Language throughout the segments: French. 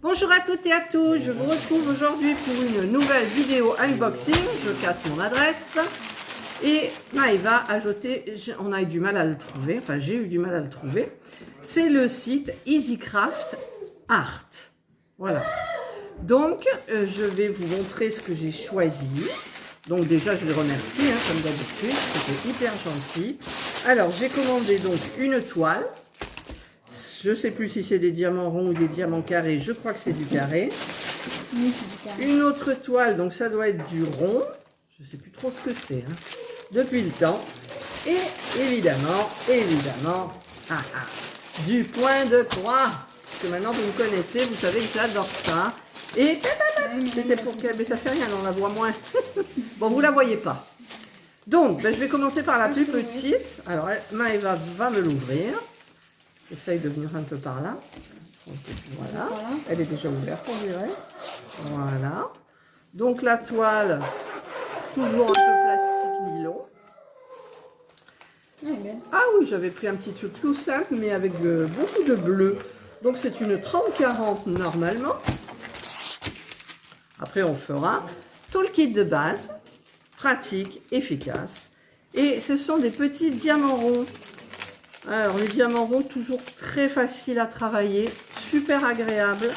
Bonjour à toutes et à tous, je vous retrouve aujourd'hui pour une nouvelle vidéo unboxing. Je casse mon adresse et Maëva a jeté, on a eu du mal à le trouver, enfin j'ai eu du mal à le trouver. C'est le site EasyCraft Art. Voilà. Donc je vais vous montrer ce que j'ai choisi. Donc déjà je les remercie comme d'habitude, c'était hyper gentil. Alors j'ai commandé donc une toile. Je ne sais plus si c'est des diamants ronds ou des diamants carrés. Je crois que c'est du carré. Oui, c'est du carré. Une autre toile, donc ça doit être du rond. Je ne sais plus trop ce que c'est. Depuis le temps. Et évidemment, du point de croix. Parce que maintenant vous me connaissez, vous savez que j'adore ça. Et c'était pour que... Mais ça fait rien, on la voit moins. Bon, vous la voyez pas. Donc, je vais commencer par la plus petite. Alors, Maëva va me l'ouvrir. Essaye de venir un peu par là. Donc, voilà. Elle est déjà ouverte, on dirait. Voilà. Donc la toile, toujours un peu plastique nylon. Ah oui, j'avais pris un petit truc tout simple, mais avec beaucoup de bleu. Donc c'est une 30-40 normalement. Après on fera tout le kit de base, pratique, efficace. Et ce sont des petits diamants ronds. Alors les diamants ronds, toujours très facile à travailler, super agréable.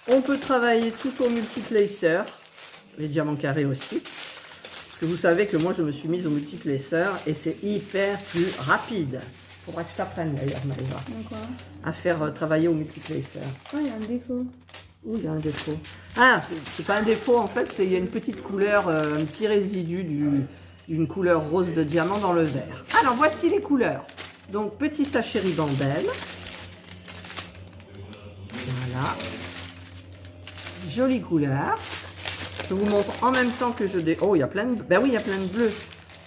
On peut travailler tout au multiplacer, les diamants carrés aussi. Parce que vous savez que moi je me suis mise au multiplacer et c'est hyper plus rapide. Faudra que je t'apprenne d'ailleurs, Maëva, à faire travailler au multiplacer. Oh, il y a un défaut. Où il y a un défaut? Ah, c'est pas un défaut en fait, il y a une petite couleur, un petit résidu d'une couleur rose de diamant dans le verre. Alors voici les couleurs. Donc petit sachet ribambelle. Voilà. Jolie couleur. Je vous montre en même temps que je dé... Oh, il y a plein de... Ben oui, il y a plein de bleu.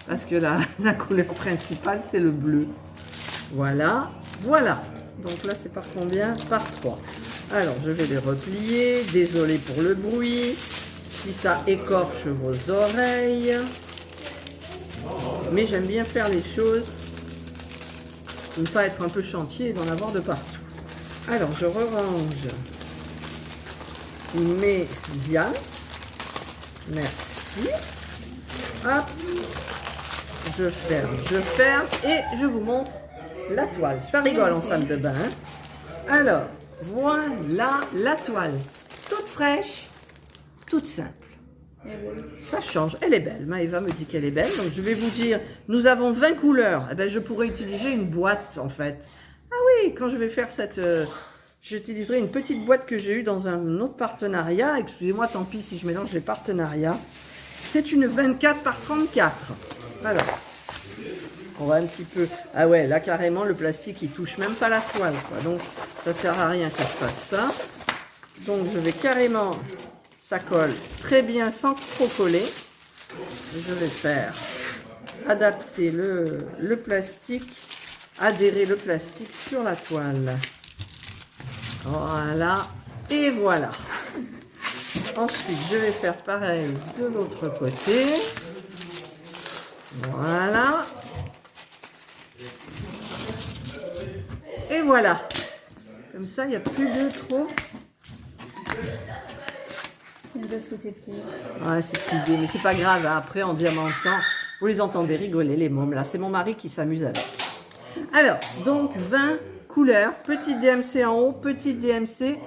Parce que la couleur principale, c'est le bleu. Voilà. Voilà. Donc là, c'est par combien? Par 3. Alors, je vais les replier. Désolé pour le bruit. Si ça écorche vos oreilles. Mais j'aime bien faire les choses, ne pas être un peu chantier et d'en avoir de partout. Alors, je range mes diams. Merci. Hop. Je ferme et je vous montre la toile. Ça rigole en salle de bain. Alors, voilà la toile. Toute fraîche, toute simple. Ça change, elle est belle. Maëva me dit qu'elle est belle. Donc je vais vous dire, nous avons 20 couleurs. Eh bien, je pourrais utiliser une boîte en fait. Ah oui, quand je vais faire cette... j'utiliserai une petite boîte que j'ai eue dans un autre partenariat. Excusez-moi, tant pis si je mélange les partenariats. C'est une 24 par 34. Alors, on va un petit peu... Ah ouais, là carrément, le plastique, il touche même pas la toile, quoi. Donc, ça sert à rien que je fasse ça. Donc, je vais carrément... Ça colle très bien sans trop coller. Je vais faire adapter le plastique, adhérer le plastique sur la toile. Voilà. Et voilà. Ensuite, je vais faire pareil de l'autre côté. Voilà. Et voilà. Comme ça, il n'y a plus de trop. Parce que c'est plus... Ouais, c'est plié, mais c'est pas grave. Après, en diamantant, vous les entendez rigoler, les mômes, là. C'est mon mari qui s'amuse avec. Alors, donc, 20 couleurs. Petit DMC en haut, petit DMC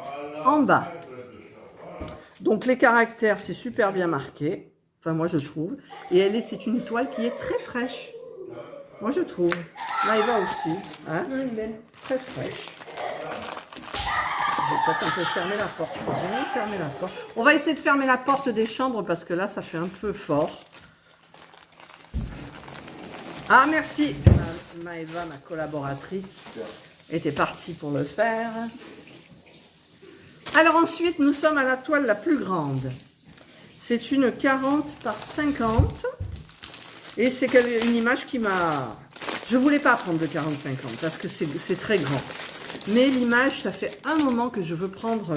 en bas. Donc, les caractères, c'est super bien marqué. Enfin, moi, je trouve. Et c'est une toile qui est très fraîche. Moi, je trouve. Maëva aussi. Hein? belle. Très fraîche. Je vais peut-être un peu fermer la porte. Je peux vraiment fermer la porte. On va essayer de fermer la porte des chambres parce que là, ça fait un peu fort. Ah, merci. Maëva, ma collaboratrice, était partie pour le faire. Alors ensuite, nous sommes à la toile la plus grande. C'est une 40 par 50. Et c'est une image qui m'a... Je ne voulais pas prendre de 40-50 parce que c'est très grand. Mais l'image, ça fait un moment que je veux prendre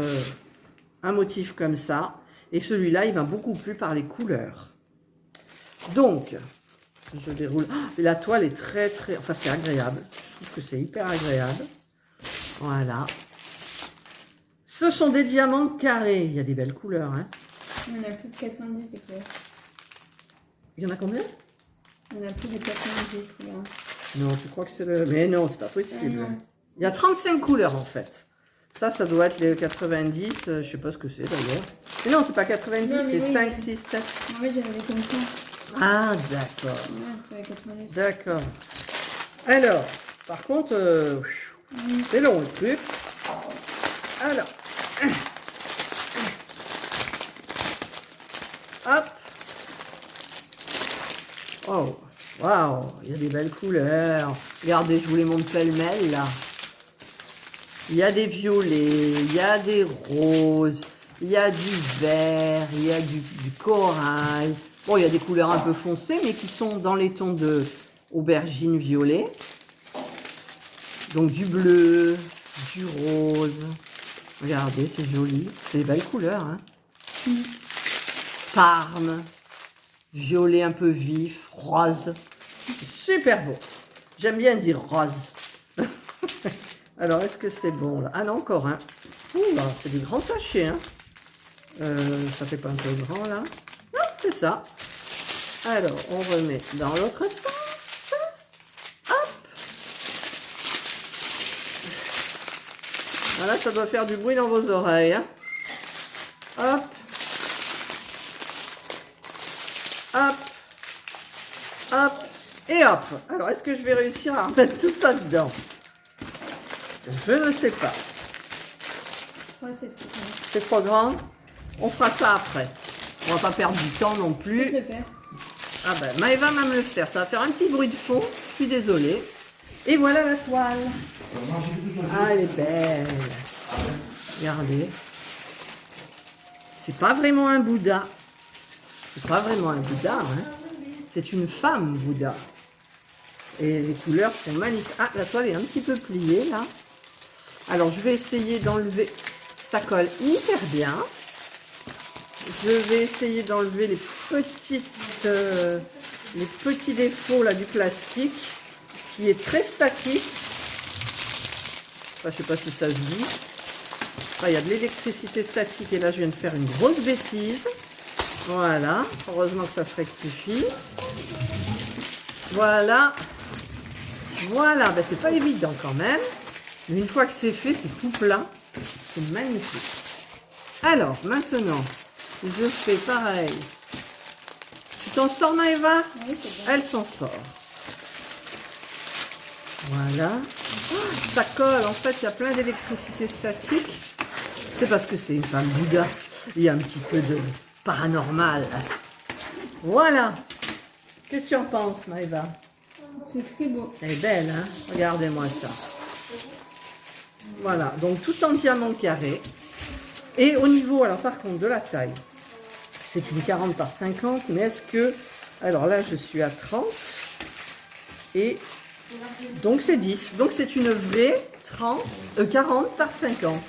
un motif comme ça. Et celui-là, il va beaucoup plus par les couleurs. Donc, je déroule. Oh, et la toile est très, très... Enfin, c'est agréable. Je trouve que c'est hyper agréable. Voilà. Ce sont des diamants carrés. Il y a des belles couleurs, hein. Il y en a plus de 90 des couleurs. Il y en a combien? Il y en a plus de 90 couleurs. Non, tu crois que c'est le... Mais non, c'est pas possible. Non. Il y a 35 couleurs, en fait. Ça doit être les 90. Je sais pas ce que c'est, d'ailleurs. Mais non, c'est pas 90, c'est oui, 5, 6, 7. En fait, j'avais comme ça. Ah, d'accord. Ouais, 90. D'accord. Alors, par contre, c'est long, le truc. Alors. Hop. Oh, waouh, il y a des belles couleurs. Regardez, je vous les montre pêle-mêle, là. Il y a des violets, il y a des roses, il y a du vert, il y a du corail. Bon, il y a des couleurs un peu foncées, mais qui sont dans les tons de aubergine violet. Donc du bleu, du rose. Regardez, c'est joli. C'est des belles couleurs, hein. Parme, violet un peu vif, rose. Super beau. J'aime bien dire rose. Alors, est-ce que c'est bon, là? Ah non, encore un. Ouh, c'est des grands sachets, hein. Ça fait pas un peu grand, là? Non, c'est ça. Alors, on remet dans l'autre sens. Hop. Voilà, ça doit faire du bruit dans vos oreilles, hein. Hop. Hop. Hop. Et hop. Alors, est-ce que je vais réussir à remettre tout ça dedans? Je ne sais pas. Ouais, c'est trop grand. C'est trop grand? On fera ça après. On va pas perdre du temps non Je plus. vais te le faire. Ah ben, Maëva va me le faire. Ça va faire un petit bruit de fond. Je suis désolée. Et voilà la toile. Ah, elle est belle. Regardez. C'est pas vraiment un Bouddha. C'est pas vraiment un Bouddha, hein. C'est une femme Bouddha. Et les couleurs sont magnifiques. Ah, la toile est un petit peu pliée, là. Alors, je vais essayer d'enlever. Ça colle hyper bien. Je vais essayer d'enlever les petits défauts là du plastique, qui est très statique. Enfin, je ne sais pas si ça se dit. Enfin, il y a de l'électricité statique et là, je viens de faire une grosse bêtise. Voilà. Heureusement que ça se rectifie. Voilà. Voilà. Ben, c'est pas évident quand même. Mais une fois que c'est fait, c'est tout plat. C'est magnifique. Alors, maintenant, je fais pareil. Tu t'en sors, Maëva? Oui, c'est bon. Elle s'en sort. Voilà. Oh, ça colle. En fait, il y a plein d'électricité statique. C'est parce que c'est une femme Bouddha. Il y a un petit peu de paranormal. Voilà. Qu'est-ce que tu en penses, Maëva? C'est très beau. Elle est belle, hein? Regardez-moi ça. Voilà, donc tout en diamant carré. Et au niveau, alors par contre, de la taille, c'est une 40 par 50, mais est-ce que... Alors là, je suis à 30. Et donc c'est 10. Donc c'est une vraie 40 par 50.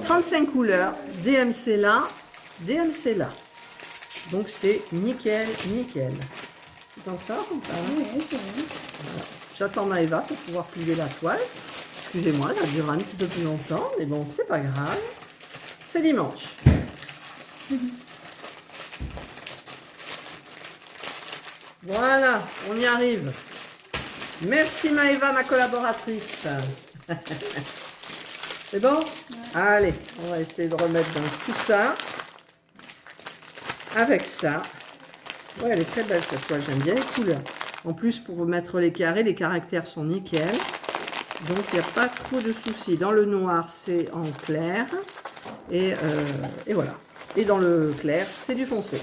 35 couleurs, DMC là, DMC là. Donc c'est nickel, nickel. Tu t'en sors ou pas? Oui, c'est bon. Voilà. J'attends Maëva pour pouvoir plier la toile. Excusez-moi, ça dure un petit peu plus longtemps, mais bon, c'est pas grave. C'est dimanche. Voilà, on y arrive. Merci Maëva, ma collaboratrice. C'est bon? Ouais. Allez, on va essayer de remettre dans tout ça. Avec ça. Ouais, elle est très belle cette toile, j'aime bien les couleurs. En plus, pour mettre les carrés, les caractères sont nickel. Donc, il n'y a pas trop de soucis. Dans le noir, c'est en clair. Et voilà. Et dans le clair, c'est du foncé.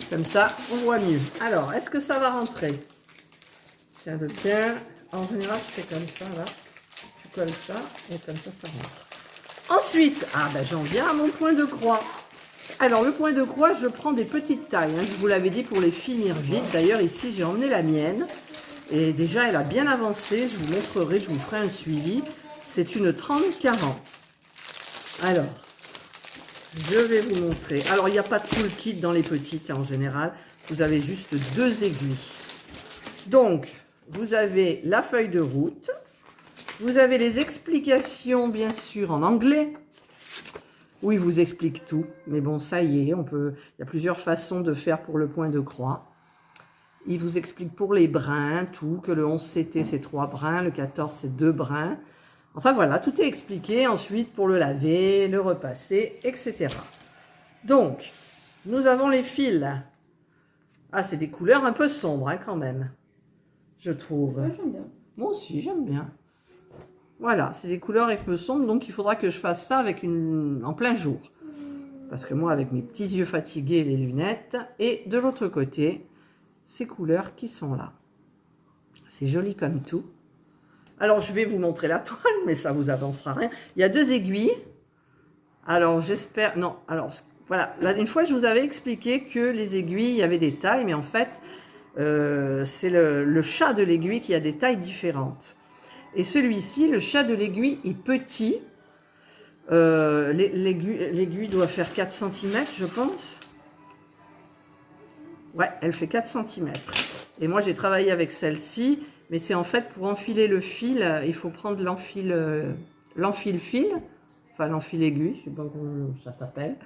Comme ça, on voit mieux. Alors, est-ce que ça va rentrer? Tiens, tiens. En général, c'est comme ça, là. Tu colles ça, et comme ça rentre. Ensuite, ah ben, j'en viens à mon point de croix. Alors, le point de croix, je prends des petites tailles. Hein. Je vous l'avais dit pour les finir vite. D'ailleurs, ici, j'ai emmené la mienne. Et déjà, elle a bien avancé. Je vous montrerai, je vous ferai un suivi. C'est une 30-40. Alors, je vais vous montrer. Alors, il n'y a pas de tout le kit dans les petites en général. Vous avez juste 2 aiguilles. Donc, vous avez la feuille de route. Vous avez les explications, bien sûr, en anglais. Où il vous explique tout. Mais bon, ça y est, il y a plusieurs façons de faire pour le point de croix. Il vous explique pour les brins, tout, que le 11CT, c'est 3 brins, le 14, c'est 2 brins. Enfin, voilà, tout est expliqué. Ensuite, pour le laver, le repasser, etc. Donc, nous avons les fils. Ah, c'est des couleurs un peu sombres, hein, quand même, je trouve. Ouais, j'aime bien. Moi aussi, j'aime bien. Voilà, c'est des couleurs un peu sombres, donc il faudra que je fasse ça en plein jour. Parce que moi, avec mes petits yeux fatigués, les lunettes, et de l'autre côté, ces couleurs qui sont là. C'est joli comme tout. Alors, je vais vous montrer la toile, mais ça vous avancera rien. Il y a 2 aiguilles. Alors, j'espère... Non, alors, voilà. Là, une fois, je vous avais expliqué que les aiguilles, il y avait des tailles, mais en fait, c'est le chat de l'aiguille qui a des tailles différentes. Et celui-ci, le chat de l'aiguille, est petit. L'aiguille doit faire 4 cm, je pense. Ouais, elle fait 4 cm. Et moi, j'ai travaillé avec celle-ci, mais c'est en fait pour enfiler le fil, il faut prendre l'enfile-fil, enfin l'enfile aiguille, je sais pas comment ça s'appelle.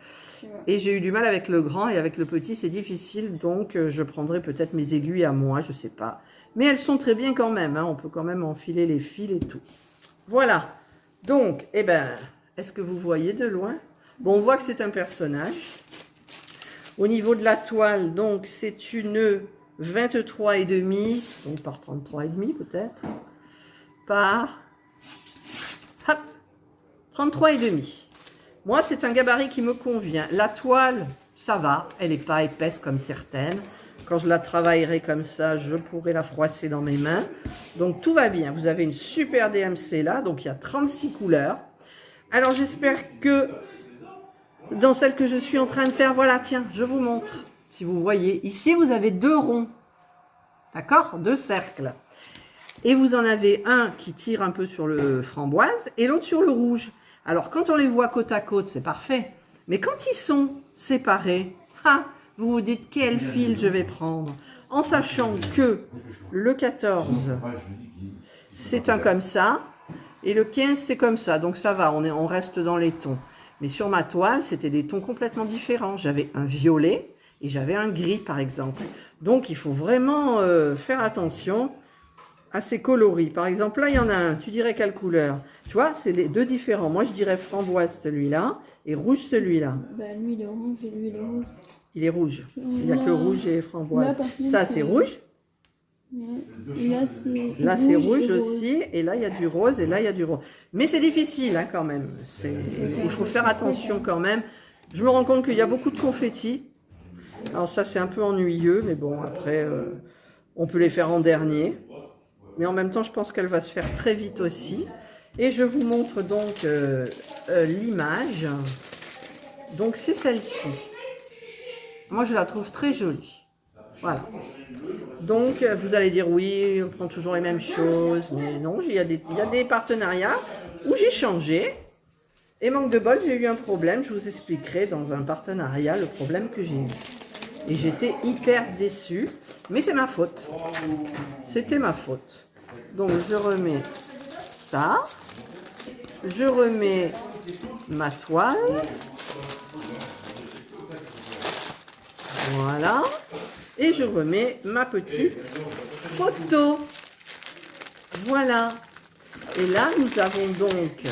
Et j'ai eu du mal avec le grand et avec le petit, c'est difficile, donc je prendrai peut-être mes aiguilles à moi, je sais pas. Mais elles sont très bien quand même, hein, on peut quand même enfiler les fils et tout. Voilà, donc, eh ben, est-ce que vous voyez de loin? Bon, on voit que c'est un personnage. Au niveau de la toile, donc c'est une 23,5, donc par 33,5 peut-être, par 33,5. Moi, c'est un gabarit qui me convient. La toile, ça va, elle n'est pas épaisse comme certaines. Quand je la travaillerai comme ça, je pourrai la froisser dans mes mains. Donc tout va bien. Vous avez une super DMC là, donc il y a 36 couleurs. Alors j'espère que dans celle que je suis en train de faire, voilà, tiens, je vous montre. Si vous voyez, ici vous avez 2 ronds, d'accord, 2 cercles. Et vous en avez un qui tire un peu sur le framboise et l'autre sur le rouge. Alors quand on les voit côte à côte, c'est parfait. Mais quand ils sont séparés, vous vous dites quel fil je vais prendre. En sachant que le 14, c'est un comme ça, et le 15, c'est comme ça. Donc ça va, on reste dans les tons. Mais sur ma toile, c'était des tons complètement différents. J'avais un violet et j'avais un gris, par exemple. Donc, il faut vraiment faire attention à ces coloris. Par exemple, là, il y en a un. Tu dirais quelle couleur? Tu vois, c'est les 2 différents. Moi, je dirais framboise, celui-là, et rouge, celui-là. Bah, lui, il est orange et lui, il est rouge. Il est rouge. Il n'y a que rouge et framboise. Là, par contre, ça, c'est rouge. Ouais. Là, c'est rouge aussi, et là, il y a du rose, et là, il y a du rose. Mais c'est difficile, hein, quand même. Il faut faire attention quand même. Je me rends compte qu'il y a beaucoup de confettis. Alors ça, c'est un peu ennuyeux, mais bon, après, on peut les faire en dernier. Mais en même temps, je pense qu'elle va se faire très vite aussi. Et je vous montre donc l'image. Donc, c'est celle-ci. Moi, je la trouve très jolie. Voilà. Donc, vous allez dire, oui, on prend toujours les mêmes choses. Mais non, il y a des partenariats où j'ai changé. Et manque de bol, j'ai eu un problème. Je vous expliquerai dans un partenariat le problème que j'ai eu. Et j'étais hyper déçue. Mais c'est ma faute. C'était ma faute. Donc, je remets ça. Je remets ma toile. Voilà. Et je remets ma petite photo. Voilà. Et là, nous avons donc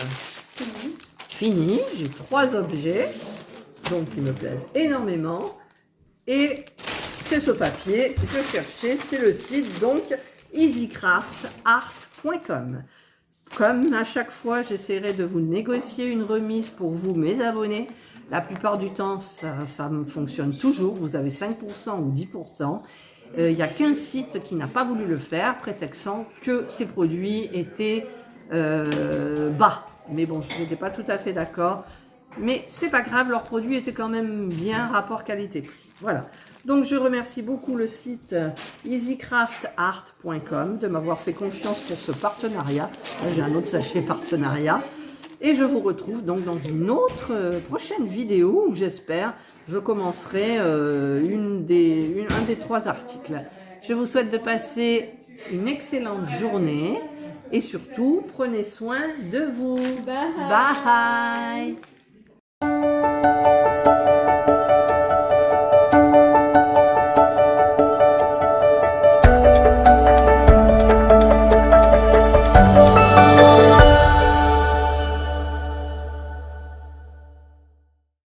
fini. J'ai 3 objets, donc qui me plaisent énormément. Et c'est ce papier, je cherchais, c'est le site, donc easycraftart.com. Comme à chaque fois, j'essaierai de vous négocier une remise pour vous, mes abonnés. La plupart du temps, ça fonctionne toujours. Vous avez 5% ou 10%. Il n'y a qu'un site qui n'a pas voulu le faire, prétextant que ses produits étaient bas. Mais bon, je n'étais pas tout à fait d'accord. Mais c'est pas grave, leurs produits étaient quand même bien rapport qualité-prix. Voilà. Donc je remercie beaucoup le site easycraftart.com de m'avoir fait confiance pour ce partenariat. J'ai un autre sachet partenariat. Et je vous retrouve donc dans une autre prochaine vidéo où j'espère je commencerai un des 3 articles. Je vous souhaite de passer une excellente journée et surtout prenez soin de vous. Bye. Bye.